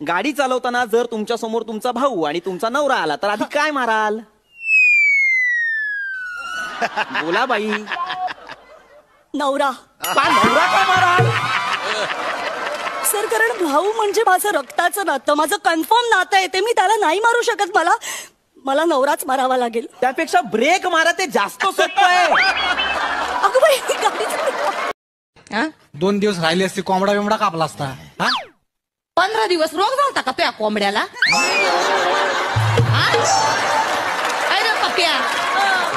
गाडी चालवताना जर तुमच्या समोर तुमचा भाऊ आणि तुमचा नवरा आला तर आधी काय माराल? बोला बाई. नवरा. नवरा का माराल? सर कारण भाऊ म्हणजे माझं रक्ताचं नातं, माझं कन्फर्म नातं आहे, ते मी त्याला नाही मारू शकत. मला नवराच मारावा लागेल. त्यापेक्षा ब्रेक मारा, ते जास्त सोपं आहे. अगं बाई गाडीचं 2 दिवस राहिले असते कोंबडा बिमडा कापला असता. 15 दिवस रोग झालता का त्या कोंबड्याला? अरे पप्या,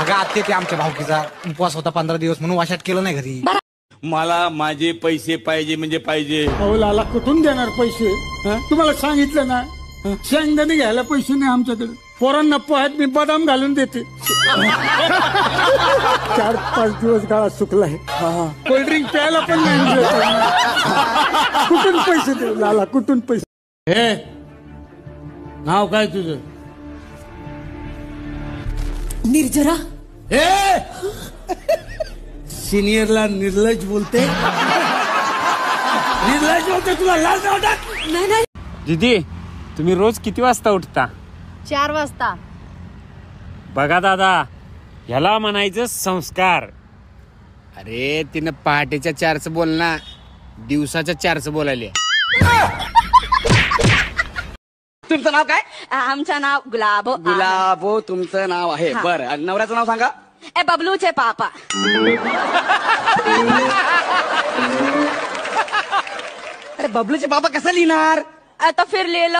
अगं आत्ते ते आमच्या भाऊकीचा उपवास होता 15 दिवस म्हणून वाशात केलं नाही घरी. मला माझे पैसे पाहिजे म्हणजे पाहिजे. अहो लाला कुठून देणार पैसे? तुम्हाला सांगितलं ना, शेंगदाणे घ्यायला पैसे नाही आमच्याकडे. पोरांना पोह्यात मी बदाम घालून देते. 4-5 दिवस गाळा सुकलाय. कोल्ड्रिंक प्यायला पण नाही मिळत. कुठून पैसे देऊ लाला, कुठून पैसे? हे नाव काय तुझं? निर्जरा. सिनियरला निर्लज बोलते. निर्लज बोलते, तुला लाज नाही वाटत? नाही. दीदी, तुम्ही रोज किती वाजता उठता? 4 वाजता. बघा दादा, ह्याला म्हणायचं संस्कार. अरे तिनं पहाटेच्या 4चं बोलना, दिवसाच्या 4चं बोलायले. तुमचं नाव काय? आमचं नाव गुलाबो. गुलाबो तुमचं नाव आहे. बरं, नवऱ्याचं नाव सांगा. बबलूचे पापा. अरे बबलूचे बाबा कसं लिहिणार? आता फिरलेलं.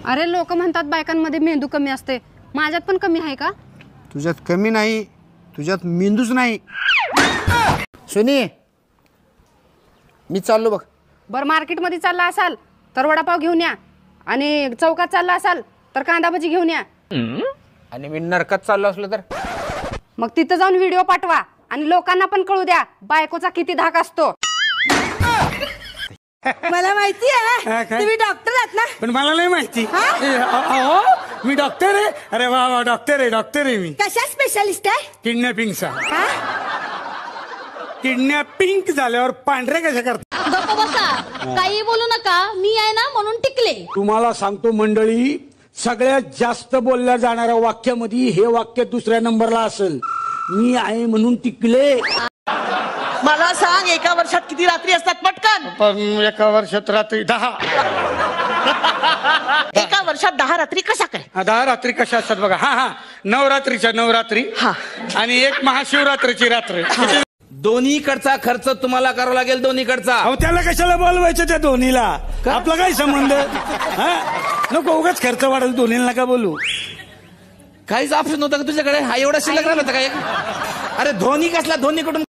अरे लोक म्हणतात बायकांमध्ये मेंदू कमी असते, माझ्यात पण कमी आहे का? तुझ्यात कमी नाही, तुझ्यात मेंदूच नाही. सुनी, मी चाललो बघ. बरं मार्केटमध्ये चालला असाल तर वडापाव घेऊन या, आणि चौकात चालला असाल तर कांदा भजी घेऊन या. आणि मी नरकात चाललो असलो तर मग तिथं जाऊन व्हिडिओ पाठवा आणि लोकांना पण कळू द्या बायकोचा किती धाक असतो. मला माहिती आहे तुम्ही डॉक्टर आहात ना. पण मला नाही माहिती. मी डॉक्टर आहे. अरे वा, डॉक्टर आहे मी. कशा स्पेशालिस्ट आहे? किडनॅपिंगचा. किडनॅपिंग झाल्यावर पांढरे कशा करतात? गप्प बसा, काही बोलू नका, मी आहे ना म्हणून टिकले. तुम्हाला सांगतो मंडळी, सगळ्यात जास्त बोलल्या जाणाऱ्या वाक्यामध्ये हे वाक्य दुसऱ्या नंबरला असेल. मी आहे म्हणून टिकले. मला सांग, एका वर्षात किती रात्री असतात? पटकन. पण एका वर्षात रात्री 10. एका वर्षात 10 रात्री कशा काय? 10 रात्री कशा असतात बघा. नवरात्रीच्या नवरात्री आणि एक महाशिवरात्रीची रात्र. दोन्हीकडचा खर्च तुम्हाला करावा लागेल, दोन्हीकडचा. अहो त्याला कशाला बोलवायचं त्या दोन्हीला? आपला काय संबंध? नको उगाच खर्च वाढेल, दोन्हीला नका बोलू. काहीच ऑप्शन नव्हतं का तुझ्याकडे? हा एवढा शिल्लक राहिला होता काय? अरे धोनी कसला? धोनीकडून